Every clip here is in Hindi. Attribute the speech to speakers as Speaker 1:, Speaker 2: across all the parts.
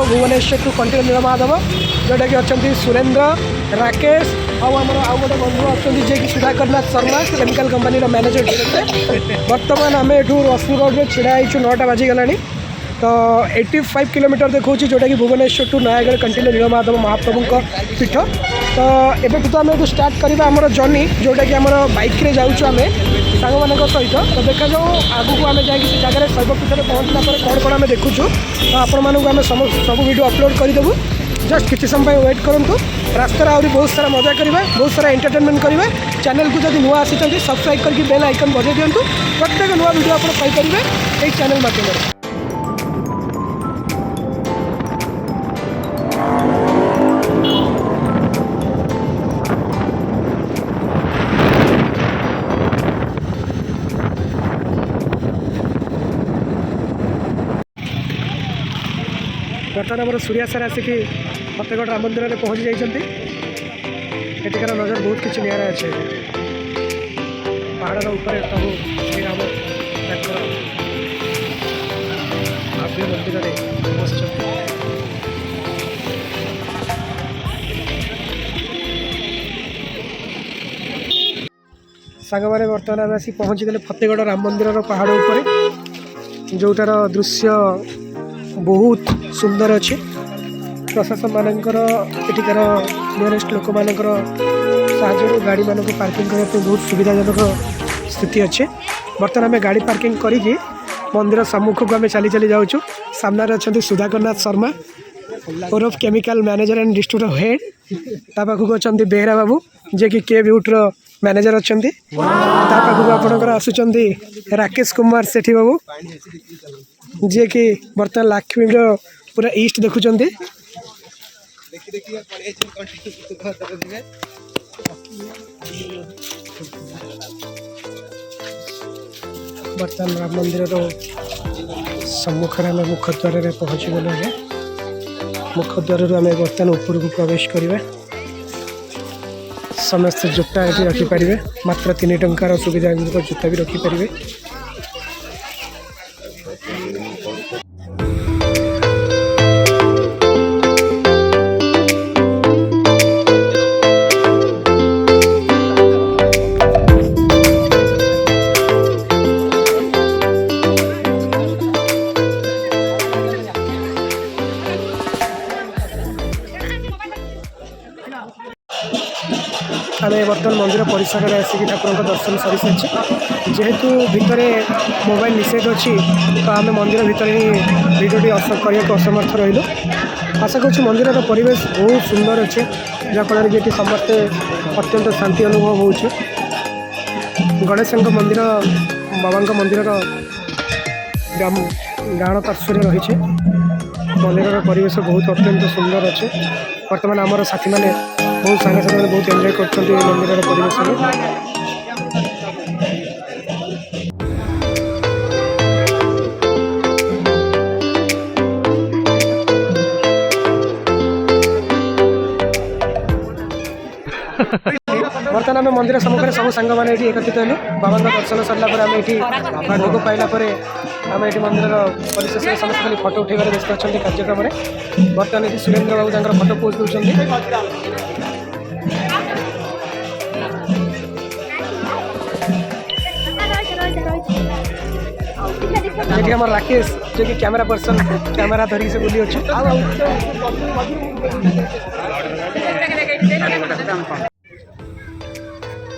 Speaker 1: भुवनेश्वर टू कंटिन्यू नीलमाधव जोटा कि अच्छा सुरेंद्र राकेश आम आउ गोटे बंधु अच्छा जे कि Sudhakarnath Sharma chemical company manager director. बर्तमान आम एठू रसपुर रोड में छिड़ा होइछु 9टा बाजिगला तो 85 किलोमीटर देखा जोटा कि भुवनेश्वर टू नयागढ़ कंटिन्यू नीलमाधव महाप्रभु पीठ। तो एबेठू तो आम स्टार्ट करवा आम जर्नी जोटा कि आम बाइक रे जाऊँ आम सांग मान सहित। तो देखा जाऊ आगू आम जा जगह शैवपीठ में पहुँचला कौन कौन आम देखुँ तो आपण मानक सब वीडियो अपलोड करदेबू। जस्ट किसी समय वेट करूँ रास्तार आहरी बहुत सारा मजा करवा बहुत सारा एंटरटेनमेंट करवा। चैनल को जब नुआ आसी सब्सक्राइब करके बेल आइकन बजाई दिंतु प्रत्येक नुआ वीडियो आप पाइपर ये चैनल माध्यम। बर्तमान आम सूर्या सर आसिक फतेहगढ़ राम मंदिर में पहुँची जाइए। एटिकार नजर बहुत किसी निरा अच्छे पहाड़ ऊपर प्रभु श्री राम भव्य मंदिर में बस सांग मैंने बर्तमान आम आसी पहुँची गले फतेहगढ़ राम मंदिर पहाड़ उपर जोटार दृश्य बहुत सुंदर अच्छे। प्रशासन मानकर एटिकार नियरेस्ट लोक मानकर साहाଯ୍ୟ गाड़ी मानक पार्किंग करने बहुत सुविधाजनक स्थिति अच्छे। बर्तमान आम गाड़ी पार्किंग करी मंदिर सम्मुख को आम चली चली जाऊँ। सामने अच्छा सुधाकरनाथ शर्मा ओरफ chemical manager and distributor head पाखक अच्छा बेहरा बाबू जे कि के ब्यूटर मैनेजर अच्छा पाखक आपंकर आसुँच राकेश कुमार सेठी बाबू जे कि बर्तमान लक्ष्मी पूरा ईस्ट देखुं। बर्तमान राम मंदिर सम्मुखें आम मुखद्वार में पहुँची गले। मुखद्वार आम बर्तमान ऊपर को प्रवेश करवा। समस्त जूता ये रखिपारे मात्र 3 टंकार सुविधा जूता भी रखिपारे। आम बर्तमान मंदिर परिसर में आसिक ठाकुर दर्शन सरी सारी जेहेतु भितर मोबाइल निषेध अच्छी तो आम मंदिर भितर ही भिडियोटी करने को असमर्थ रही। आशा कर मंदिर परिवेश बहुत सुंदर अच्छे जहाँफल कि समस्ते अत्यंत शांति अनुभव हो। गणेश मंदिर बाबा मंदिर गाण पार्श्व रही मंदिर परिवेश बहुत अत्यंत सुंदर अच्छे। बर्तमान आमर साथी मैंने बहुत सांग साथी मैंने बहुत एंजॉय कर मंदिर परिवेश में। बर्तमान आम मंदिर सम्मुखें सब सांग मैंने एकत्रित हलु। बाबा दर्शन सरला आम ये भोग पाइला आम ये मंदिर परिशेष में समस्त खाली फटो उठेबार व्यस्त अच्छा कार्यक्रम में। बर्तमान ये सुरेंद्र बाबू तक फटो पोस्ट दूसरी। ये हमारे राकेश जो कि कैमरा पर्सन कैमरा धरिक से बुली अच्छे।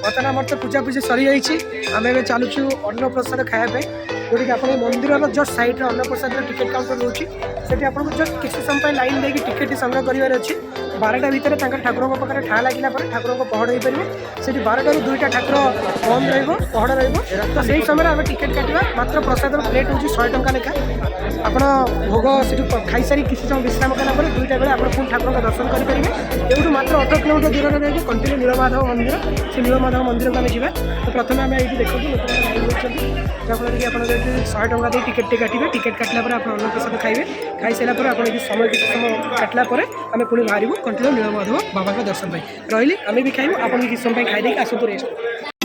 Speaker 1: बर्तमान आम तो पूजा पूजी सरी जाइए। आम ए चलुचु अन्न प्रसाद खायापे जोटी कि आप मंदिर जस्ट साइड अन्न प्रसाद टिकेट काउंटर रोचे से आपको जस्ट किसी समय लाइन देकी टिकेट संग्रह करार अच्छी। 12टा भितर ठाकुर पाखे ठा लगे ठाकुर पहड़ हो पार से 12टा 2टा ठाकुर बंद रहड़ रहा से समय आम टिकेट काटा मात्र प्रसाद प्लेट हूँ 100 टंका लेखा। आप भोग से खाई सारी किसी समय विश्राम कलापर 2टा बेले आप पुणी ठाकुर दर्शन करेंगे। एवं मात्र 18 किलोमीटर दूर में कंटिन्यू नीलमाधव मंदिर से नीलमाधव मंदिर को आम जा। तो प्रथम आम ये देखो जहाँफल कि आप 100 टंका दे टिकेट काटे टिकेट काटला आप अन्न प्रसाद खाइए। खाई सारापर आप समय किसी समय काटला आम पुणी बाहर कंटिन्यू नीलमाधव बाबा का दर्शन पाई रही आम भी खाइबू। आप किसी समय खाई आसतु रेस्ट।